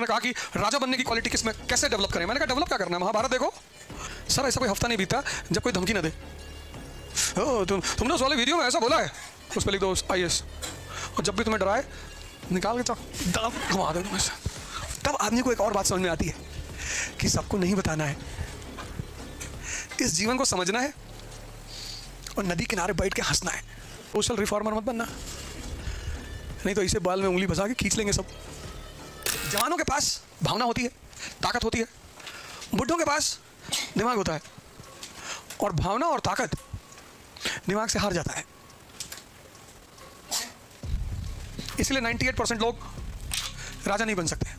ने कहा कि राजा बनने की क्वालिटी किसमें कैसे डेवलप करें। मैंने कहा डेवलप क्या करना है, महाभारत देखो। सर ऐसा कोई हफ्ता नहीं बीता जब कोई धमकी ना दे। तुमने उस वाले वीडियो में ऐसा बोला है, उस पर लिख दो IAS, और जब भी तुम्हें डराए निकाल के दाब घुमा दो तुम्हें। तब आदमी को एक और बात समझ में आती है कि सबको नहीं बताना है, इस जीवन को समझना है और नदी किनारे बैठ के हंसना है। सोशल रिफॉर्मर मत बनना, नहीं तो इसे बाल में उंगली फंसा के खींच लेंगे सब। जवानों के पास भावना होती है, ताकत होती है, बुढ़ों के पास दिमाग होता है, और भावना और ताकत दिमाग से हार जाता है। इसलिए 98% लोग राजा नहीं बन सकते।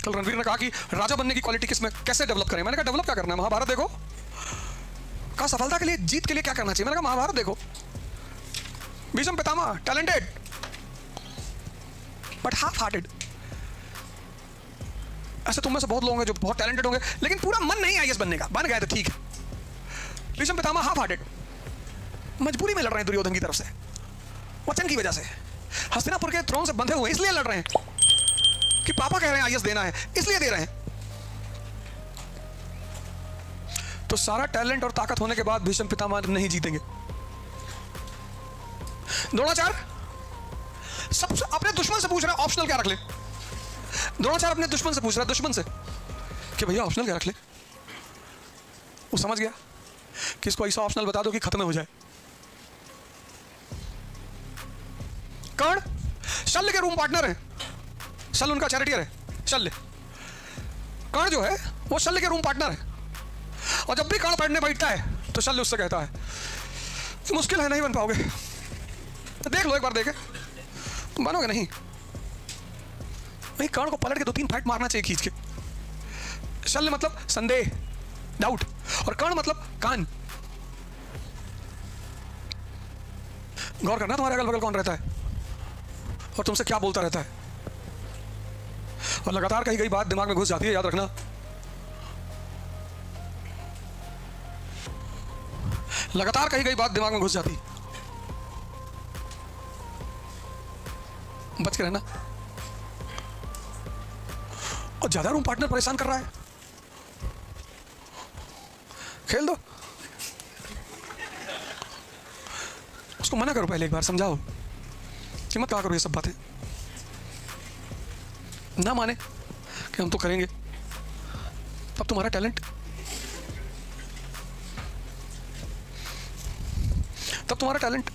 कल रणवीर ने कहा कि राजा बनने की क्वालिटी किसमें कैसे डेवलप करें। मैंने कहा डेवलप क्या करना है, महाभारत देखो। कहा सफलता के लिए, जीत के लिए क्या करना चाहिए। मैंने कहा महाभारत देखो। Bhishma Pitamah talented but half hearted. ऐसे तुम में से बहुत लोग हैं जो बहुत टैलेंटेड होंगे लेकिन पूरा मन नहीं IAS बनने का, बन गए तो ठीक है। भीष्म पितामह हाफ हार्टेड, मजबूरी में लड़ रहे हैं दुर्योधन की तरफ से, वचन की वजह से। हस्तिनापुर के थ्रोन से बंधे हुए इसलिए लड़ रहे हैं कि पापा कह रहे हैं IAS देना है, इसलिए दे रहे हैं। तो सारा टैलेंट और ताकत होने के बाद भीष्म पितामह नहीं जीतेंगे। द्रोणाचार्य सबसे अपने दुश्मन से पूछ रहा है ऑप्शनल क्या रख ले। द्रोणाचार्य अपने दुश्मन से पूछ रहा है, दुश्मन से, कि भैया ऑप्शनल क्या रख ले। वो समझ गया कि इसको ऐसा ऑप्शनल बता दो कि खत्म हो जाए। कर्ण शल्य के रूम पार्टनर है, शल्य उनका चैरिटियर है। शल्य, कर्ण जो है वो शल्य के रूम पार्टनर है, और जब भी कर्ण पढ़ने बैठता है तो शल्य उससे कहता है मुश्किल है, नहीं बन पाओगे। तो देख लो एक बार, देखे तुम बनोगे नहीं। कर्ण को पलट के 2-3 फाइट मारना चाहिए खींच के। शल्य मतलब संदेह, डाउट, और कर्ण मतलब कान। गौर करना तुम्हारे अगल बगल कौन रहता है और तुमसे क्या बोलता रहता है, और लगातार कही गई बात दिमाग में घुस जाती है। याद रखना, लगातार कही गई बात दिमाग में घुस जाती, बच के रहना। और ज्यादा रूम पार्टनर परेशान कर रहा है, खेल दो उसको, मना करो पहले, एक बार समझाओ कि मत कहा करो ये सब बातें। ना माने कि हम तो करेंगे, तब तुम्हारा टैलेंट, तब तुम्हारा टैलेंट।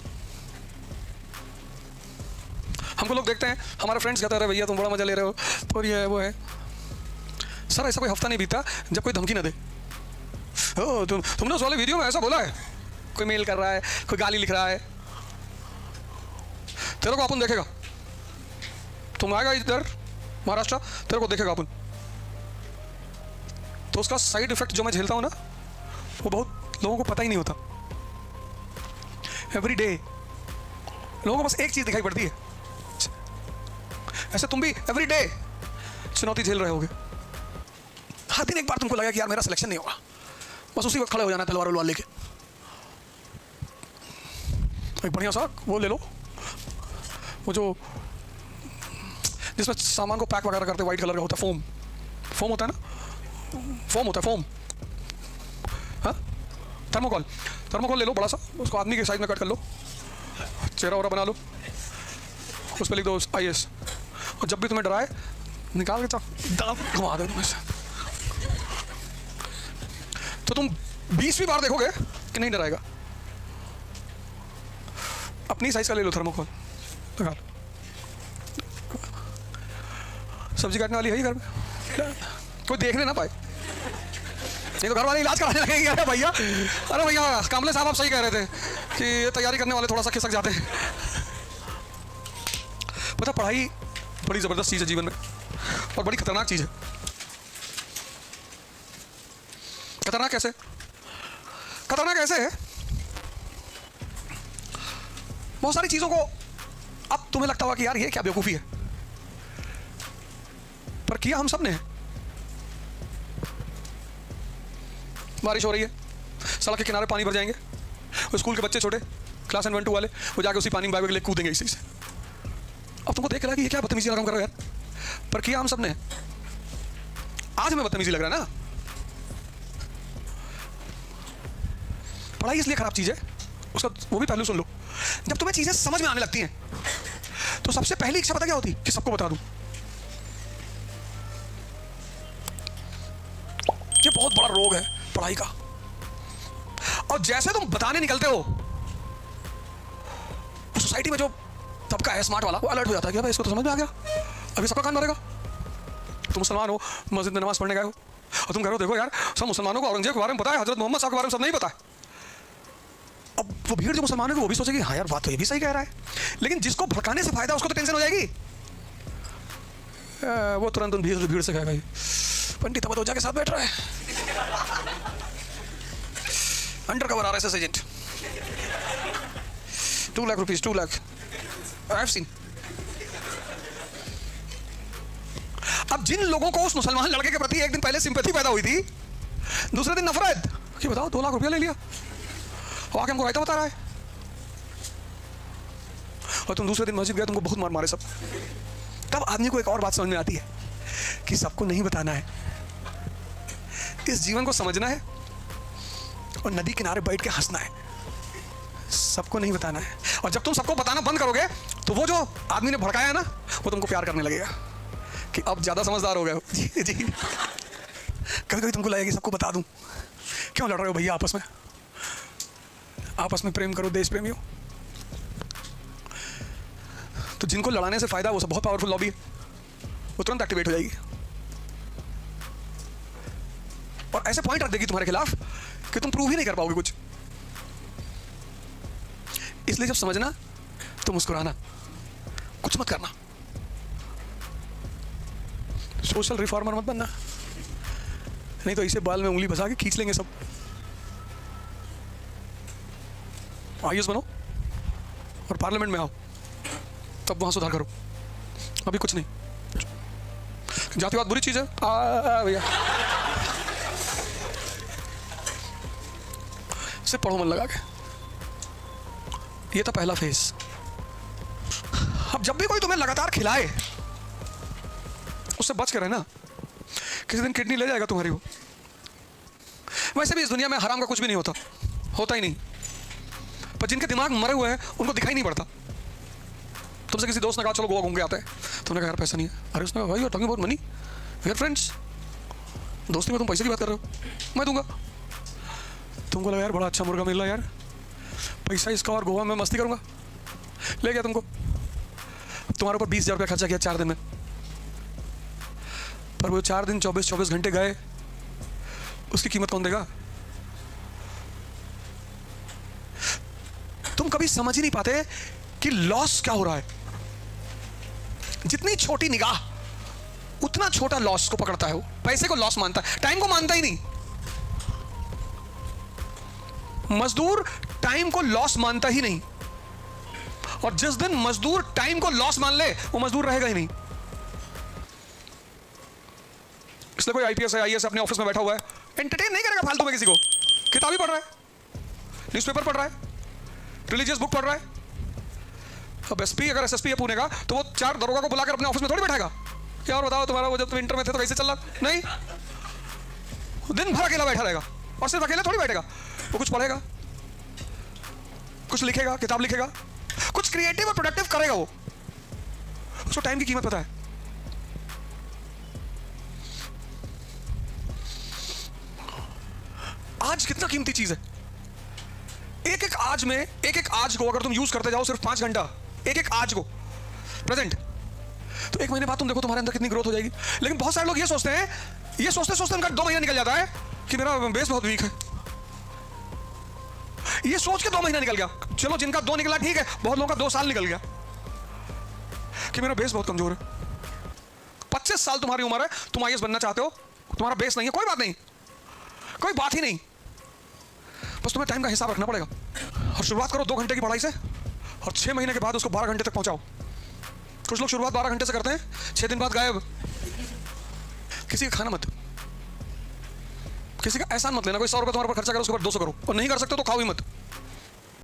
हमको लोग देखते हैं, हमारे फ्रेंड्स कहते हैं भैया तुम बड़ा मजा ले रहे हो, और ये है वो है। सर ऐसा कोई हफ्ता नहीं बीता जब कोई धमकी ना दे। तुमने उस वाले वीडियो में ऐसा बोला है, कोई मेल कर रहा है, कोई गाली लिख रहा है, तेरे को अपन देखेगा। तुम आएगा इधर महाराष्ट्र, तेरे को देखेगा अपन। तो उसका साइड इफेक्ट जो मैं झेलता हूं ना, वो बहुत लोगों को पता ही नहीं होता। एवरी डे लोगों को बस एक चीज दिखाई पड़ती है। ऐसे तुम भी एवरी डे चुनौती झेल रहे होगे। हर दिन एक बार तुमको लगा कि यार मेरा सिलेक्शन नहीं होगा, बस उसी वक्त खड़े हो जाना तलवार उलवार लेके। एक बढ़िया सा वो ले लो, वो जो जिसमें सामान को पैक वगैरह करते, व्हाइट कलर का होता है, फोम, फोम होता है ना, फोम होता है, फोम, हाँ, थर्मोकॉल, थर्मोकॉल ले लो बड़ा सा, उसको आदमी के साइज में कट कर लो, चेहरा वगैरह बना लो, उस पर लिख दो IAS, और जब भी तुम्हें डराए निकाल के दाब घुमा दो तुम्हें। तो तुम 20वीं बार देखोगे कि नहीं डराएगा। अपनी साइज का ले लो थर्मोकॉल, लगा लो। सब्जी काटने वाली है ही घर में, कोई देखने ना पाए, नहीं तो घर वाले इलाज कराने लगेंगे। अरे भैया, अरे भैया कामले साहब आप सही कह रहे थे कि ये तैयारी करने वाले थोड़ा सा खिसक जाते हैं। पता, पढ़ाई बड़ी जबरदस्त चीज है जीवन में, और बड़ी खतरनाक चीज है। खतरनाक कैसे? खतरनाक ऐसे है, बहुत सारी चीजों को अब तुम्हें लगता होगा कि यार ये क्या बेवकूफी है, पर किया हम सब ने है। बारिश हो रही है, सड़क के किनारे पानी भर जाएंगे, स्कूल के बच्चे छोटे क्लास 1 2 वाले, वो जाके उसी पानी में बैग ले कूदेंगे इसी से। अब तुमको देख रहा है कि ये क्या बदतमीजी का काम कर रहे हो यार, पर किया हम सबने। आज हमें बदतमीजी लग रहा है ना। पढ़ाई इसलिए खराब चीज है, उसका वो भी पहलू सुन लो। जब तुम्हें चीजें समझ में आने लगती हैं तो सबसे पहली इच्छा पता क्या होती कि सबको बता दूं। ये बहुत बड़ा रोग है पढ़ाई का। और जैसे तुम बताने निकलते हो, सोसाइटी में जो तबका है स्मार्ट वाला, वो अलर्ट हो जाता है कि भाई इसको तो समझ में आ गया, अभी सबका कान भरेगा। तुम मुसलमान हो, मस्जिद में नमाज पढ़ने गए हो और तुम कह रहे हो देखो यार सब मुसलमानों को औरंगजेब के बारे में पता है, हजरत मोहम्मद साहब के बारे में सब नहीं पता है। अब वो भीड़ जो मुसलमान है वो भी सोचेगी हाँ यार बात तो ये भी सही कह रहा है, लेकिन जिसको भड़काने से फायदा उसको तो टेंशन हो जाएगी। वो तुरंत उन भीड़ से कहेगा पंडित अब तो जाके साथ बैठ रहा है, under cover RSS agent, 2 lakh rupees, 2 lakh I have seen. अब जिन लोगों को उस मुसलमान लड़के के प्रति एक दिन पहले सिंपैथी पैदा हुई थी, दूसरे दिन नफरत कि बताओ 2 लाख रुपया ले लिया और आके हमको रायता बता रहा है, और तुम दूसरे दिन मस्जिद गए तुमको बहुत मार मारे सब। तब आदमी को एक और बात समझ में आती है कि सबको नहीं बताना है, इस जीवन को समझना है और नदी किनारे बैठ के हंसना है। सबको नहीं बताना है। और जब तुम सबको बताना बंद करोगे तो वो जो आदमी ने भड़काया है ना, वो तुमको प्यार करने लगेगा कि अब ज्यादा समझदार हो गए हो। जी जी, कभी कभी तुमको लगेगा कि सबको बता दूं, क्यों लड़ रहे हो भैया आपस में, आपस में प्रेम करो, देश प्रेमी हो। तो जिनको लड़ाने से फायदा, वो सब बहुत पावरफुल लॉबी है, वो तुरंत एक्टिवेट हो जाएगी और ऐसे पॉइंट रख देगी तुम्हारे खिलाफ कि तुम प्रूव ही नहीं कर पाओगे कुछ। इसलिए जब समझना तो मुस्कुराना, कुछ मत करना। सोशल रिफॉर्मर मत बनना, नहीं तो इसे बाल में उंगली फंसा के खींच लेंगे सब। आईएएस बनो और पार्लियामेंट में आओ, तब वहां सुधार करो। अभी कुछ नहीं। जातिवाद बुरी चीज है भैया, सिर्फ पढ़ो मन लगा के। ये था पहला फेज। अब जब भी कोई तुम्हें लगातार खिलाए उससे बच कर रहना, किसी दिन किडनी ले जाएगा तुम्हारी वो। वैसे भी इस दुनिया में हराम का कुछ भी नहीं होता, होता ही नहीं। पर जिनके दिमाग मरे हुए हैं उनको दिखाई नहीं पड़ता। तुमसे किसी दोस्त ने कहा चलो गोवा घूम के आते हैं, तुमने कहा यार पैसा नहीं है। अरे उसने कहा भाई you are talking about money, we are friends. दोस्ती में तुम पैसे की बात कर रहे हो, मैं दूंगा। तुमको लगा यार बड़ा अच्छा मुर्गा मिल रहा है यार, पैसा इसका और गोवा में मस्ती करूंगा, ले गया तुमको। तुम्हारे ऊपर 20,000 रुपया खर्चा किया 4 दिन में, पर वो 4 दिन 24 घंटे गए, उसकी कीमत कौन देगा? तुम कभी समझ ही नहीं पाते कि लॉस क्या हो रहा है। जितनी छोटी निगाह उतना छोटा लॉस को पकड़ता है वो। पैसे को लॉस मानता है, टाइम को मानता ही नहीं। मजदूर टाइम को लॉस मानता ही नहीं, और जिस दिन मजदूर टाइम को लॉस मान ले वो मजदूर रहेगा ही नहीं। इसलिए कोई आईपीएस है, आईएएस अपने ऑफिस में बैठा हुआ है, एंटरटेन नहीं करेगा फालतू में किसी को। किताब ही पढ़ रहा है, न्यूज़पेपर पढ़ रहा है, रिलीजियस बुक पढ़ रहा है। अब एसपी अगर एसएसपी है पुणे का, तो वो 4 दरोगा को बुलाकर अपने ऑफिस में थोड़ी बैठाएगा कि और बताओ तुम्हारा वो जब तुम इंटर में थे तो कैसे चल रहा। नहीं, दिन भर अकेला बैठा रहेगा, और सिर्फ अकेला थोड़ी बैठेगा, वो कुछ पढ़ेगा, कुछ लिखेगा, किताब लिखेगा, कुछ क्रिएटिव और प्रोडक्टिव करेगा। वो उसको टाइम की कीमत पता है। आज कितना कीमती चीज है। एक एक आज में, एक एक आज को अगर तुम यूज करते जाओ सिर्फ 5 घंटा, एक एक आज को प्रेजेंट, तो 1 महीने बाद तुम देखो तुम्हारे अंदर कितनी ग्रोथ हो जाएगी। लेकिन बहुत सारे लोग ये सोचते हैं, ये सोचते सोचते उनका 2 महीना निकल जाता है कि मेरा बेस बहुत वीक है। ये सोच के 2 महीना निकल गया, चलो जिनका 2 निकला ठीक है, बहुत लोगों का 2 साल निकल गया कि मेरा बेस बहुत कमजोर है। 25 साल तुम्हारी उम्र है, तुम आईएएस बनना चाहते हो, तुम्हारा बेस नहीं है, कोई बात नहीं, कोई बात ही नहीं, बस तुम्हें टाइम का हिसाब रखना पड़ेगा। और शुरुआत करो 2 घंटे की पढ़ाई से, और 6 महीने के बाद उसको 12 घंटे तक पहुंचाओ। कुछ लोग शुरुआत 12 घंटे से करते हैं, 6 दिन बाद गायब। किसी का खाना मत, किसी का एहसान मत लेना। कोई 100 रुपये तुम्हारे पर खर्चा करो, उसके बाद 200 करो, और नहीं कर सकते तो खाओ ही मत।